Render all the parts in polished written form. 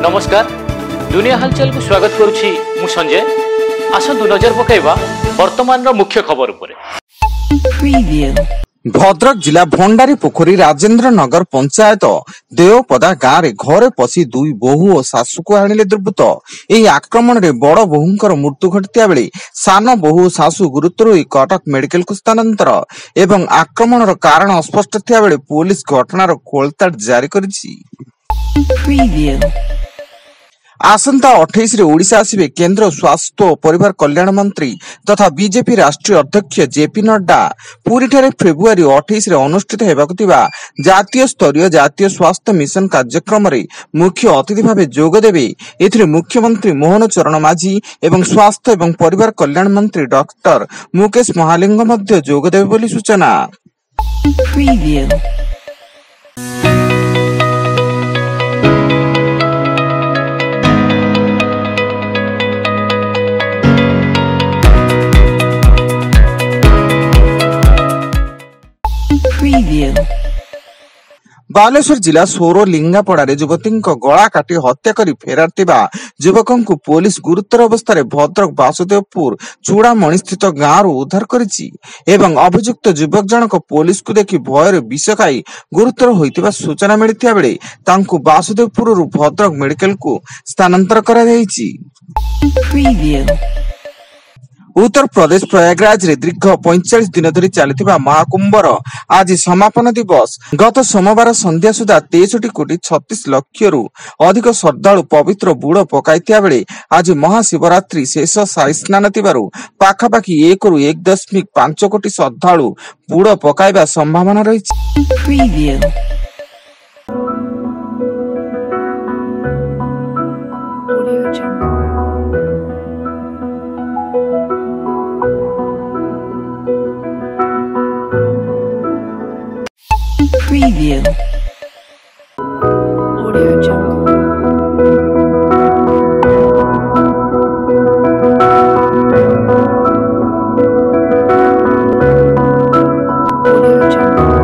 नमस्कार दुनिया हालचाल को स्वागत करुछि मु संजय। आसंतु नजर पकाइबा वर्तमान मुख्य खबर उपरे। भद्रक जिला भंडारी पोखरी राजेंद्र नगर पंचायत देवपदा गाँव रे घरे पशि दुई बहु और शाशु को आनिले दुर्बृत्त। एही आक्रमण रे बड़ बहुंकर मृत्यु घटिया बेले सान बहु शाशु गुरुतर होई कटक मेडिकल को स्थानांतर एवं आक्रमण कारण अस्पष्ट थिया बेले पुलिस घटनार खोलताड़ जारी करिछि। आसंता 28 रे ओडिशा आसिबे केंद्र स्वास्थ्य और परिवार कल्याण मंत्री तथा बीजेपी राष्ट्रीय अध्यक्ष जेपी नड्डा। पुरी ठारे फेब्रुआरी 28 रे अनुष्ठित हेबाकु थिबा जातीय स्तरीय जातीय स्वास्थ्य मिशन कार्यक्रम रे मुख्य अतिथि भावे जोग देबे। एथिरे मुख्यमंत्री मोहन चरण माझी एवं स्वास्थ्य एवं परिवार कल्याण मंत्री डॉक्टर मुकेश महालिंग मध्य जोग देबे बोली सूचना। बालेश्वर जिला सोरो लिंगापड़ा युवती गला काटी हत्या करी फेरार थिबा युवकों को पुलिस गुरुतर अवस्था रे भद्रक वासुदेवपुर चूड़ामणि स्थित गाँव उद्धार करिछि एवं अभियुक्त युवक जनक पुलिस को देखि भयर विष खाई गुरुतर होइतिबा सूचना मिलिथिया बेले तांकु वासुदेवपुर भद्रक मेडिकल को स्थानांतर करा जायछि। उत्तर प्रदेश प्रयागराज रे दीर्घ 45 दिन धरी चलिथिबा महाकुंभर आज समापन दिवस। गत सोमवार संध्या सुधा 63 कोटी 36 लक्ष रु अधिक श्रद्धालु पवित्र बुड़ पकाइथिया बेले आज महाशिवरात्रि शेष साई स्नान थिबारु पाखापाखि 1 रु 1.5 कोटी श्रद्धालु बुड़ पकाइबा संभावना रहिछि। Preview. Audio Jungle. Audio Jungle.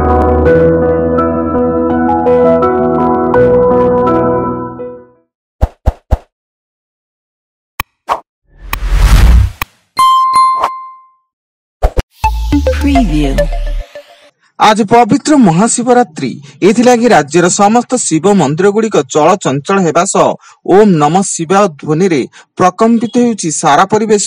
Preview. आज पवित्र महाशिवरात्रि एथिलागि राज्यर समस्त शिव मंदिर गुड़िक चल चंचल हेबा सह ओम नमः शिवाय ध्वनि रे प्रकंपित होउछि सारा परिवेश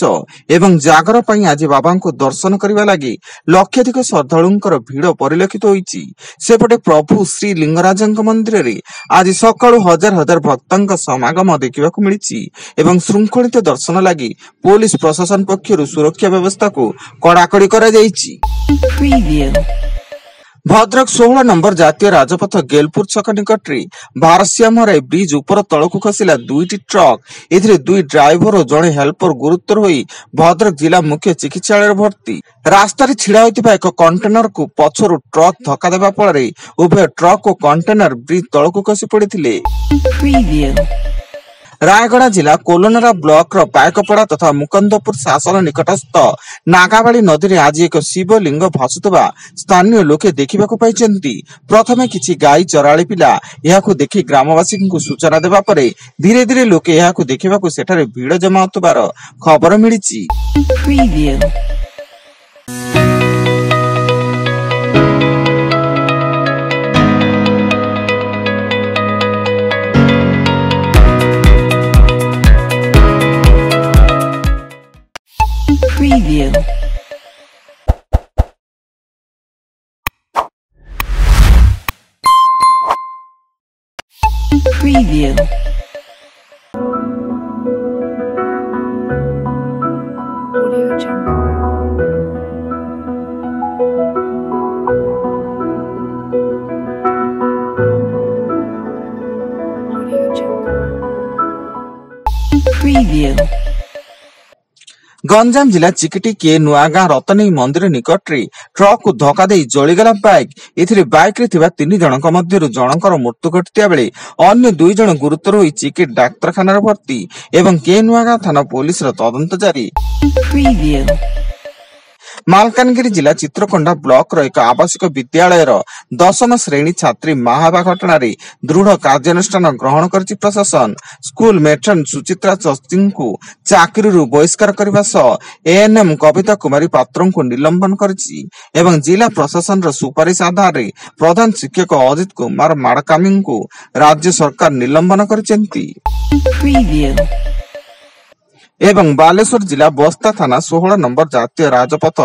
एवं जागर पई आज बाबा को दर्शन करबा लागि लक्षाधिक श्रद्धालुंकर भीड़ परिलक्षित होइछि। सेपटे प्रभु श्री लिंगराजंक मंदिर रे आज सकाळु हजार हजार भक्तंक समागम देखिबाकु मिलिछि एवं श्रृंखलित दर्शन लागि पुलिस प्रशासन पक्षरु सुरक्षा व्यवस्था को कड़ाकड़ी करा जायछि। भद्रक 16 नंबर जातीय राजपथ गेलपुर छक निकट भारसियामराई ब्रिज उपर तलकु खसिला दुईटी ट्रक। एथिरे दुई ड्राइवर और जड़े हेल्पर गुरुतर होई भद्रक जिला मुख्य चिकित्सालय भर्ती। रास्ता रे छिड़ा होइतिबा एक कंटेनर को पछरु ट्रक धक्का देबा फଳରେ उभय ट्रक और कंटेनर ब्रिज तलकु खसी पड़िथिले। रायगड़ा जिला कोलोनरा ब्लॉक रो पायकपड़ा तथा मुकंदपुर शासन निकटस्थ नागाबाड़ी नदी रे आज एक शिवलिंग भासुतबा स्थानीय लोके देखिबाकु पाइचंती। प्रथमे किछि गाई चराळी पिला याकु देखि ग्रामवासी को सूचना देबा परे धीरे धीरे लोके याकु देखिबाकु सेठारे भीड़ जमा होतबार खबर मिलिछि। Preview. Preview. Audio Jungle. Audio Jungle. Preview. Ganjam जिला चिकिटी के नुआगां रतनी मंदिर निकट रे ट्रक को धक्का दे जळीगला बाइक। एथिरे बाइक रे थिबा 3 जनक मध्यरु जनकर मृत्यु घटिया बेले अन्य 2 जन गुरुतर होई चिकिट डाक्तरखाना रे भर्ती एवं के नुआगां थाना पुलिस रो तदंत जारी। ମାଲକାନଗିରି ଜିଲ୍ଲା ଚିତ୍ରକୋଣ୍ଡା ବ୍ଲକର ଏକ ଆବାସିକ ବିଦ୍ୟାଳୟର 10ମ ଶ୍ରେଣୀ ଛାତ୍ରୀ ମାହାବା ଘଟଣାରେ ଦୃଢ କାର୍ଯ୍ୟାନୁଷ୍ଠାନ ଗ୍ରହଣ କରିଛି ପ୍ରଶାସନ। ସ୍କୁଲ ମେଟ୍ରନ ସୁଚିତ୍ରା ଚସ୍ତିଙ୍କୁ ଚାକିରିରୁ ବହିଷ୍କାର କରିବା ସହ ଏଏନ୍ଏମ୍ କବିତା କୁମାରୀ ପାତ୍ରଙ୍କୁ ନିଲମ୍ବନ କରିଛି ଏବଂ ଜିଲ୍ଲା ପ୍ରଶାସନର ସୁପାରିଶ ଆଧାରରେ ପ୍ରଧାନ ଶିକ୍ଷକ ଅଜିତ କୁମାର ମାଡକାମୀଙ୍କୁ ରାଜ୍ୟ ସରକାର ନିଲମ୍ବନ କରିଛନ୍ତି। Preview. ଏବଂ ବାଲେଶ୍ୱର ଜିଲ୍ଲା ବସ୍ତା ଥାନା 16 ନମ୍ବର ଜାତୀୟ ରାଜପଥ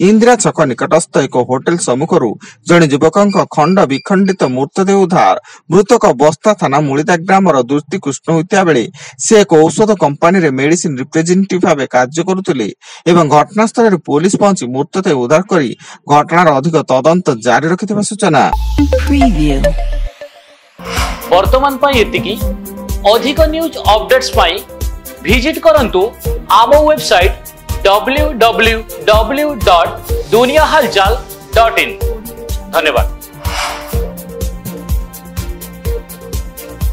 ଇନ୍ଦିରା ଛକ ନିକଟସ୍ଥ ଏକ ହୋଟେଲ ସମ୍ମୁଖରୁ ଜଣେ ଯୁବକଙ୍କ ଖଣ୍ଡ ବିଖଣ୍ଡିତ ମୃତଦେହ ଉଦ୍ଧାର। ମୃତକ ବସ୍ତା ଥାନା ମୁଳିଦା ଗ୍ରାମର ଦୃଷ୍ଟି କୃଷ୍ଣ ହୋଇଥିବା ବେଳେ ସେ ଏକ ଔଷଧ କମ୍ପାନୀରେ ମେଡିସିନ ରିପ୍ରେଜେଣ୍ଟେଟିଭ ଭାବେ କାର୍ଯ୍ୟ କରୁଥିଲେ ଏବଂ ଘଟଣାସ୍ଥଳରେ ପୋଲିସ ପହଞ୍ଚି ମୃତଦେହ ଉଦ୍ଧାର କରି ଘଟଣାର ଅଧିକ ତଦନ୍ତ ଜାରି ରଖିଥିବା ସୂଚନା। Preview. ବର୍ତ୍ତମାନ ପାଇଁ ଏତିକି। ଅଧିକ ନ୍ୟୁଜ ଅପଡେଟ୍ସ ପାଇଁ ଭିଜିଟ୍ କରନ୍ତୁ ଆମ ୱେବସାଇଟ୍ www.duniyahalchal.in। ଧନ୍ୟବାଦ।